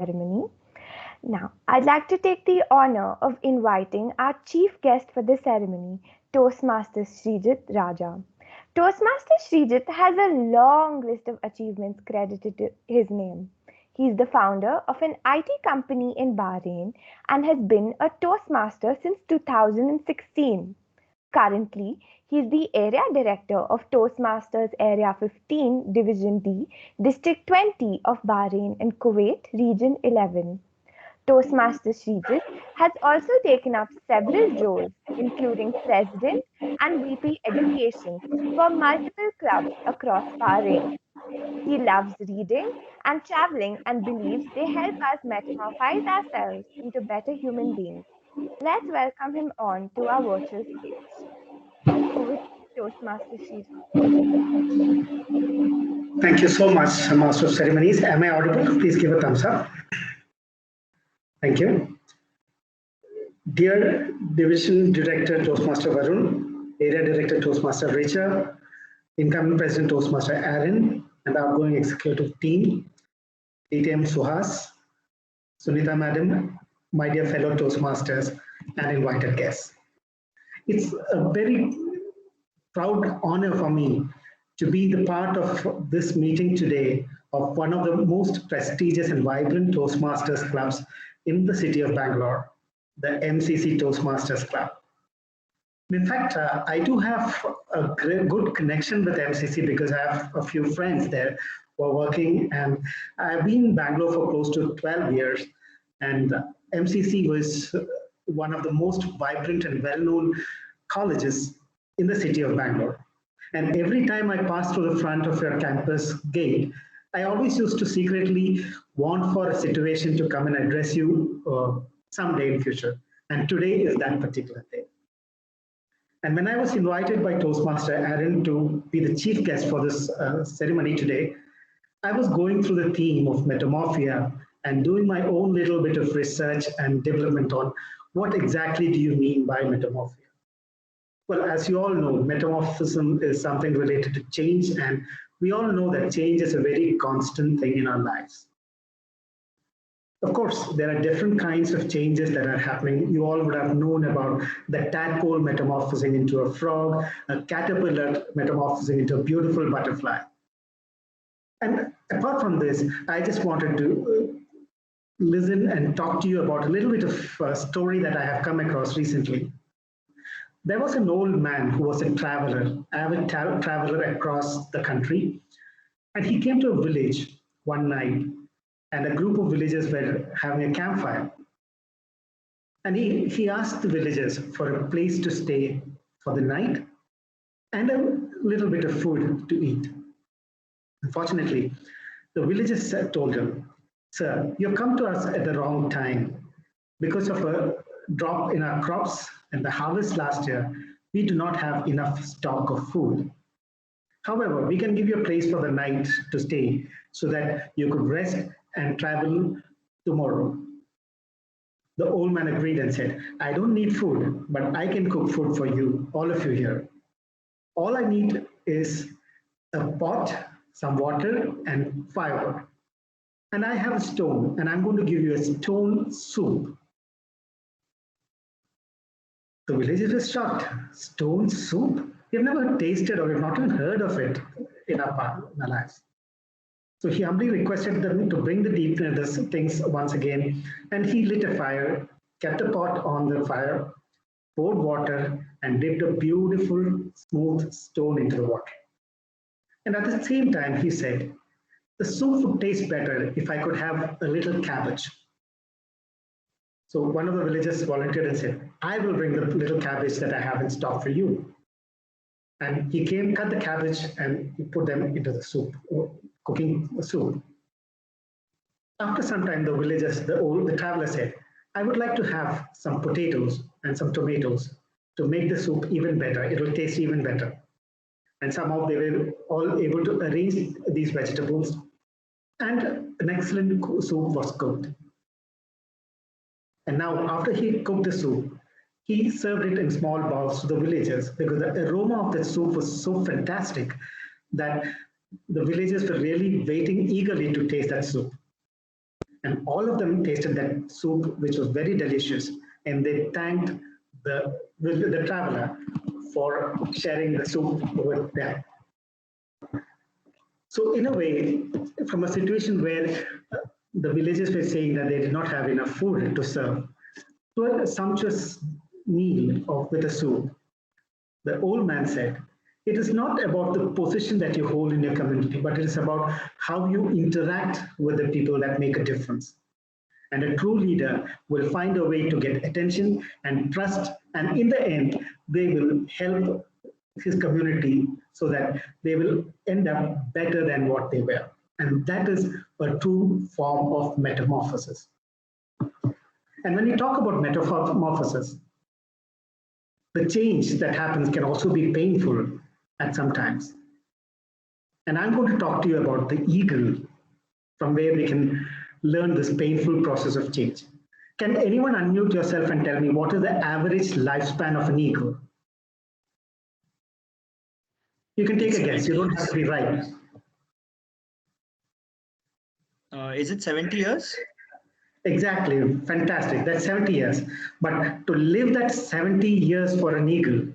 ceremony. Now, I'd like to take the honor of inviting our chief guest for this ceremony, Toastmaster Srijit Raja. Toastmaster Srijit has a long list of achievements credited to his name. He's the founder of an IT company in Bahrain and has been a Toastmaster since 2016. Currently, he is the Area Director of Toastmasters Area 15, Division D, District 20 of Bahrain and Kuwait, Region 11. Toastmaster Srijit has also taken up several roles, including President and VP Education for multiple clubs across Bahrain. He loves reading and traveling and believes they help us metamorphose ourselves into better human beings. Let's welcome him on to our virtual stage. Over to you, Toastmaster Srijit. Thank you so much, Master of Ceremonies. Am I audible? Please give a thumbs up. Thank you. Dear Division Director Toastmaster Varun, Area Director Toastmaster Richa, Incoming President Toastmaster Aaron, and outgoing executive team, DTM Suhas, Sunita Madam, my dear fellow Toastmasters, and invited guests. It's a very proud honor for me to be the part of this meeting today of one of the most prestigious and vibrant Toastmasters clubs in the city of Bangalore, the MCC Toastmasters Club. In fact, I do have a good connection with MCC because I have a few friends there who are working, and I've been in Bangalore for close to 12 years, and MCC was one of the most vibrant and well-known colleges in the city of Bangalore. And every time I pass through the front of your campus gate, I always used to secretly want for a situation to come and address you someday in future. And today is that particular day. And when I was invited by Toastmaster Aaron to be the chief guest for this ceremony today, I was going through the theme of metamorphia and doing my own little bit of research and development on what exactly do you mean by metamorphia. Well, as you all know, metamorphism is something related to change, and we all know that change is a very constant thing in our lives. Of course, there are different kinds of changes that are happening. You all would have known about the tadpole metamorphosing into a frog, a caterpillar metamorphosing into a beautiful butterfly. And apart from this, I just wanted to listen and talk to you about a little bit of a story that I have come across recently. There was an old man who was a traveler, avid traveler across the country, and he came to a village one night, and a group of villagers were having a campfire. And he asked the villagers for a place to stay for the night and a little bit of food to eat. Unfortunately, the villagers told him, "Sir, you've come to us at the wrong time. Because of a drop in our crops and the harvest last year, we do not have enough stock of food. However, we can give you a place for the night to stay so that you could rest and travel tomorrow." The old man agreed and said, "I don't need food, but I can cook food for you, all of you here. All I need is a pot, some water, and firewood. And I have a stone, and I'm going to give you a stone soup." The villagers were shocked. Stone soup? We've never tasted or we've not even heard of it in our lives. So he humbly requested them to bring the things once again, and he lit a fire, kept a pot on the fire, poured water, and dipped a beautiful, smooth stone into the water. And at the same time, he said, "The soup would taste better if I could have a little cabbage." So one of the villagers volunteered and said, "I will bring the little cabbage that I have in stock for you." And he came, cut the cabbage, and he put them into the soup, cooking the soup. After some time, the villagers, the traveler said, "I would like to have some potatoes and some tomatoes to make the soup even better. It will taste even better." And somehow they were all able to arrange these vegetables, and an excellent soup was cooked. And now, after he cooked the soup, he served it in small bowls to the villagers because the aroma of the soup was so fantastic that the villagers were really waiting eagerly to taste that soup. And all of them tasted that soup, which was very delicious. And they thanked the traveler for sharing the soup with them. So in a way, from a situation where the villagers were saying that they did not have enough food to serve, to a sumptuous meal with a soup, the old man said, it is not about the position that you hold in your community, but it is about how you interact with the people that make a difference. And a true leader will find a way to get attention and trust, and in the end, they will help his community so that they will end up better than what they were. And that is a true form of metamorphosis. And when we talk about metamorphosis, the change that happens can also be painful at some times. And I'm going to talk to you about the eagle, from where we can learn this painful process of change. Can anyone unmute yourself and tell me what is the average lifespan of an eagle? You can take a guess. You don't have to be right. Is it 70 years? Exactly. Fantastic. That's 70 years. But to live that 70 years for an eagle,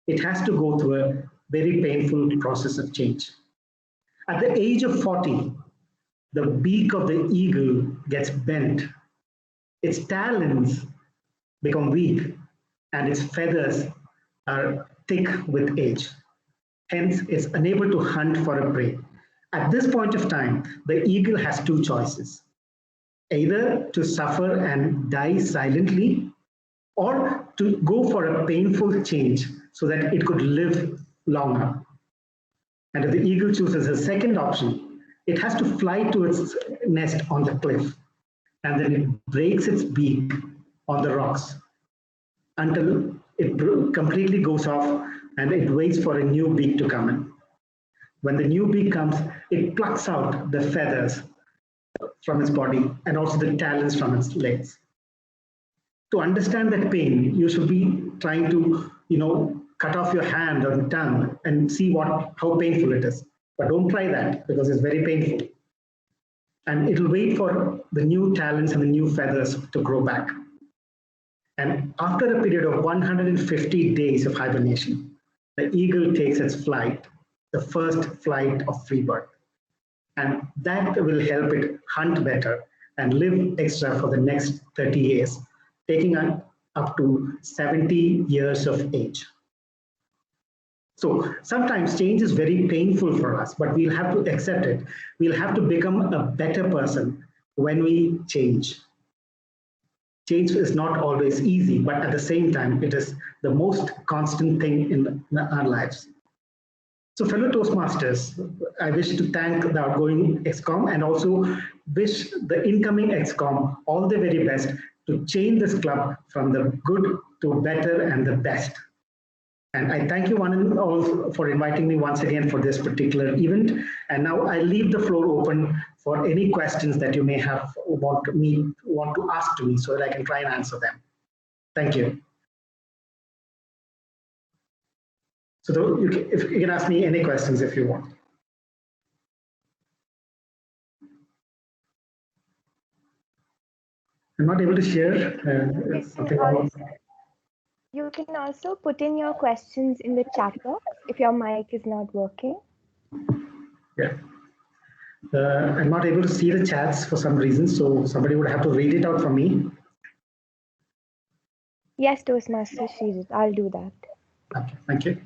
it has to go through a very painful process of change. At the age of 40, the beak of the eagle gets bent, its talons become weak, and its feathers are thick with age. Hence, it's unable to hunt for a prey. At this point of time, the eagle has two choices: either to suffer and die silently, or to go for a painful change so that it could live longer. And if the eagle chooses a second option, it has to fly to its nest on the cliff, and then it breaks its beak on the rocks until it completely goes off, and it waits for a new beak to come in. When the new beak comes, it plucks out the feathers from its body and also the talons from its legs. To understand that pain, you should be trying to, cut off your hand or tongue and see how painful it is. But don't try that, because it's very painful. And it'll wait for the new talons and the new feathers to grow back. And after a period of 150 days of hibernation, the eagle takes its flight, the first flight of free birth. And that will help it hunt better and live extra for the next 30 years, taking up to 70 years of age. So sometimes change is very painful for us, but we'll have to accept it. We'll have to become a better person when we change. Change is not always easy, but at the same time, it is the most constant thing in our lives. So fellow Toastmasters, I wish to thank the outgoing XCOM and also wish the incoming XCOM all the very best to change this club from the good to better and the best. And I thank you one and all for inviting me once again for this particular event. And now I leave the floor open for any questions that you may have want to ask to me so that I can try and answer them. Thank you. So if you can ask me any questions if you want. I'm not able to share something about. You can also put in your questions in the chat box if your mic is not working. Yeah. I'm not able to see the chats for some reason, so somebody would have to read it out for me. Yes, Toastmaster Srijit, I'll do that. Okay, thank you.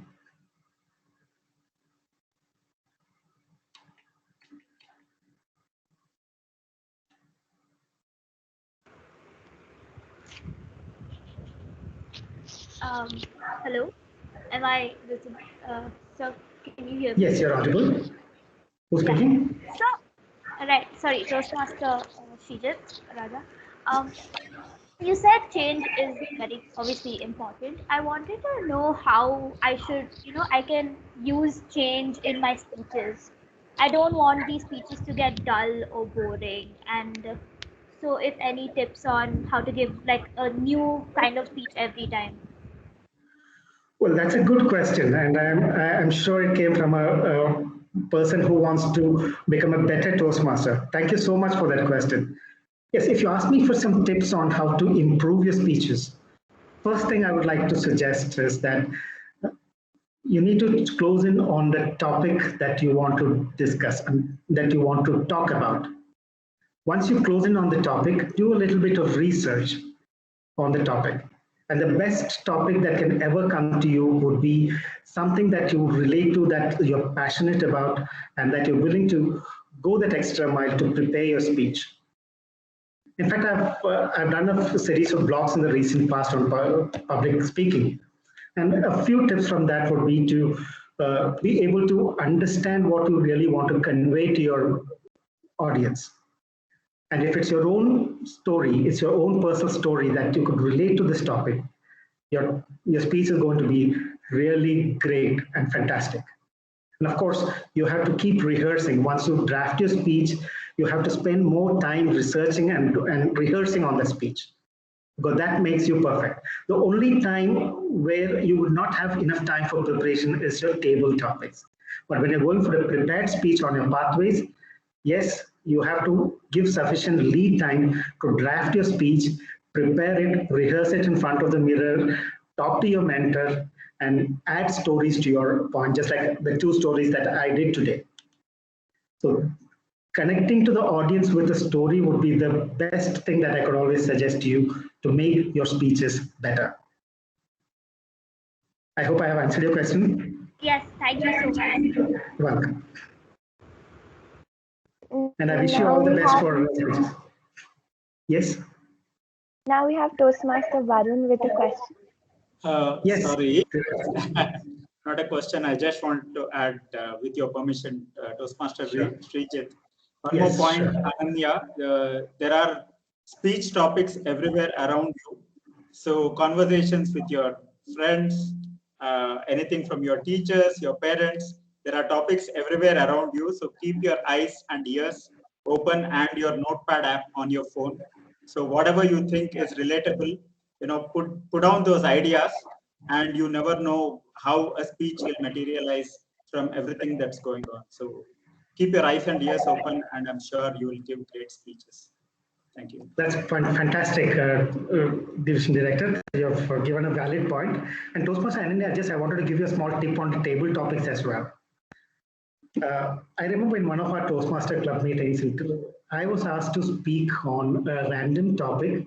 Hello, am I visible? So can you hear me? Yes, you're audible. Who's speaking? So, right, sorry, Toastmaster Srijit Raja. You said change is very obviously important. I wanted to know how I should, I can use change in my speeches. I don't want these speeches to get dull or boring. And so if any tips on how to give like a new kind of speech every time. Well, that's a good question, and I'm sure it came from a person who wants to become a better Toastmaster. Thank you so much for that question. Yes, if you ask me for some tips on how to improve your speeches, first thing I would like to suggest is that you need to close in on the topic that you want to discuss and that you want to talk about. Once you close in on the topic, do a little bit of research on the topic. And the best topic that can ever come to you would be something that you relate to, that you're passionate about, and that you're willing to go that extra mile to prepare your speech. In fact, I've done a series of blogs in the recent past on public speaking. And a few tips from that would be to be able to understand what you really want to convey to your audience. And if it's your own story, it's your own personal story that you could relate to this topic, your speech is going to be really great and fantastic. And of course, you have to keep rehearsing. Once you draft your speech, you have to spend more time researching and rehearsing on the speech, because that makes you perfect. The only time where you would not have enough time for preparation is your table topics. But when you're going for a prepared speech on your pathways, yes, you have to give sufficient lead time to draft your speech, prepare it, rehearse it in front of the mirror, talk to your mentor, and add stories to your point, just like the 2 stories that I did today. So connecting to the audience with a story would be the best thing that I could always suggest to you to make your speeches better. I hope I have answered your question. Yes, thank you so much. You're welcome. And I wish you all the best for speeches. Yes? Now we have Toastmaster Varun with a question. Yes. Sorry, not a question. I just want to add, with your permission, Toastmaster Srijit. One more point, sure. Ananya, there are speech topics everywhere around you. So conversations with your friends, anything from your teachers, your parents, there are topics everywhere around you. So keep your eyes and ears open and your notepad app on your phone. So whatever you think is relatable, put down those ideas, and you never know how a speech will materialize from everything that's going on. So keep your eyes and ears open, and I'm sure you will give great speeches. Thank you. That's fantastic, Division Director. You've given a valid point. And Toastmaster Ananya, I wanted to give you a small tip on the table topics as well. I remember in one of our Toastmaster Club meetings, I was asked to speak on a random topic.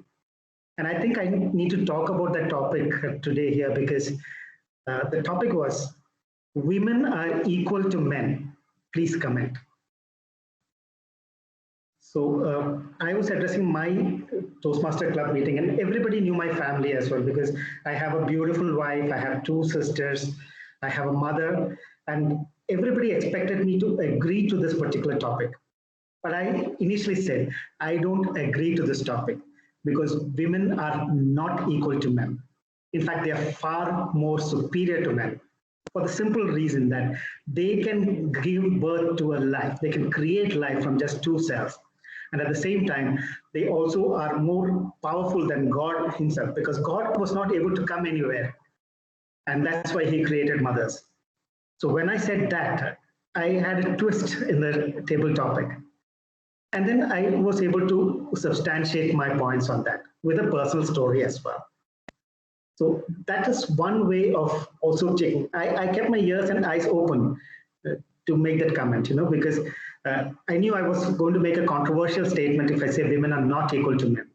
And I think I need to talk about that topic today here, because the topic was, women are equal to men. Please comment. So I was addressing my Toastmaster Club meeting, and everybody knew my family as well, because I have a beautiful wife, I have 2 sisters, I have a mother, and everybody expected me to agree to this particular topic. But I initially said, I don't agree to this topic, because women are not equal to men. In fact, they are far more superior to men, for the simple reason that they can give birth to a life. They can create life from just 2 cells. And at the same time, they also are more powerful than God himself, because God was not able to come anywhere. And that's why he created mothers. So when I said that, I had a twist in the table topic. And then I was able to substantiate my points on that with a personal story as well. So that is one way of also checking. I kept my ears and eyes open to make that comment, because I knew I was going to make a controversial statement if I say women are not equal to men.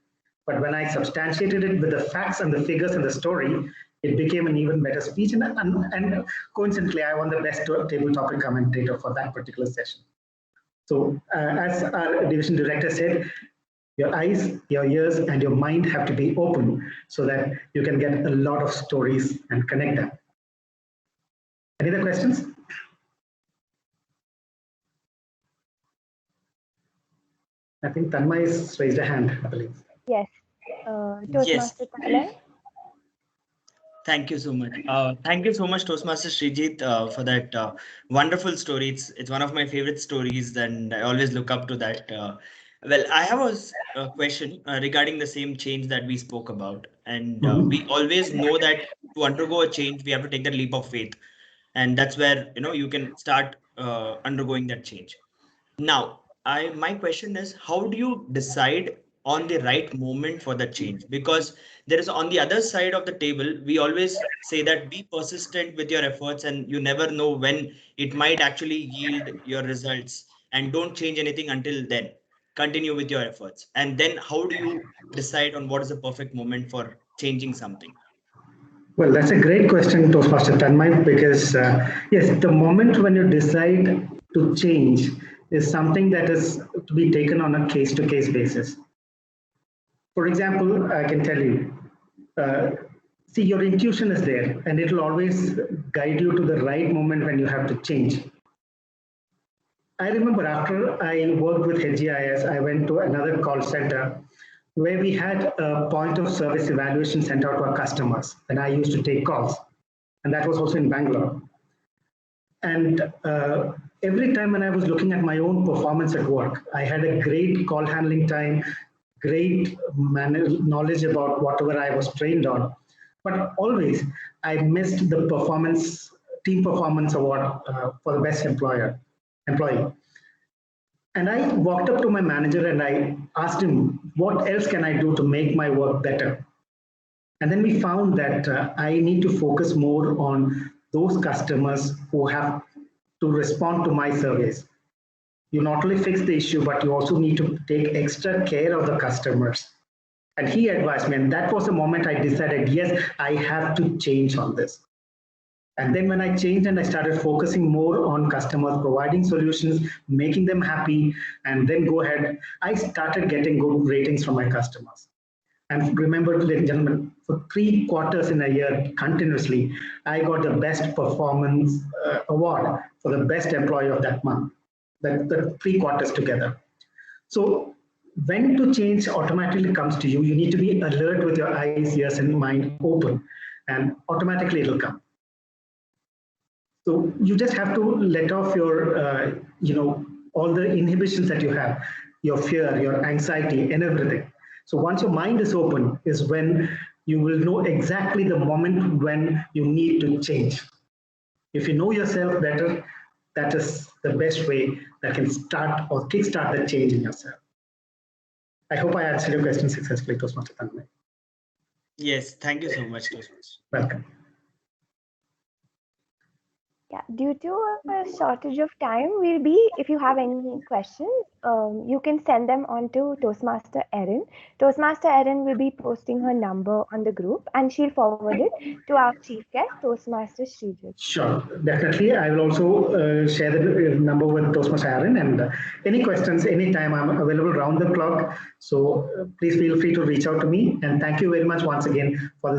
But when I substantiated it with the facts and the figures and the story, it became an even better speech. And coincidentally, I won the best table topic commentator for that particular session. So as our division director said, your eyes, your ears, and your mind have to be open so that you can get a lot of stories and connect them. Any other questions? I think Tanmay has raised a hand, I believe. Yes. Toastmaster Tanmay. Thank you so much. Thank you so much, Toastmaster Srijit, for that wonderful story. It's one of my favorite stories, and I always look up to that. Well, I have a question regarding the same change that we spoke about. And we always know that to undergo a change, we have to take that leap of faith. And that's where, you can start undergoing that change. Now, my question is, how do you decide on the right moment for the change, because there is on the other side of the table, we always say that be persistent with your efforts and you never know when it might actually yield your results, and don't change anything until then. Continue with your efforts. And then how do you decide on what is the perfect moment for changing something? Well, that's a great question, Toastmaster Tanmay, because yes, the moment when you decide to change is something that is to be taken on a case-to-case basis. For example, I can tell you, uh, see, your intuition is there and it will always guide you to the right moment when you have to change. I remember after I worked with HGIS, I went to another call center where we had a point of service evaluation sent out to our customers, and I used to take calls. And that was also in Bangalore. And every time when I was looking at my own performance at work, I had a great call handling time, great knowledge about whatever I was trained on. But always I missed the team performance award for the best employee. And I walked up to my manager and I asked him, what else can I do to make my work better? And then we found that I need to focus more on those customers who have to respond to my surveys. You not only fix the issue, but you also need to take extra care of the customers. And he advised me, and that was the moment I decided, yes, I have to change on this. And then when I changed and I started focusing more on customers, providing solutions, making them happy, and then go ahead, I started getting good ratings from my customers. And remember, ladies and gentlemen, for 3 quarters in a year continuously, I got the best performance award for the best employee of that month, the 3 quarters together. So when to change automatically comes to you, you need to be alert with your eyes, ears, and mind open, and automatically it'll come. So you just have to let off your, all the inhibitions that you have, your fear, your anxiety, and everything. So once your mind is open is when you will know exactly the moment when you need to change. If you know yourself better, that is the best way that can start or kickstart the change in yourself. I hope I answered your question successfully, Toastmaster Tanmay. Yes, thank you so much, Toastmaster. Welcome. Yeah, due to a shortage of time, if you have any questions, you can send them on to Toastmaster Erin. Toastmaster Erin will be posting her number on the group and she'll forward it to our chief guest, Toastmaster Srijit. Sure, definitely. I will also share the number with Toastmaster Erin, and any questions, anytime, I'm available round the clock. So please feel free to reach out to me. And thank you very much once again for this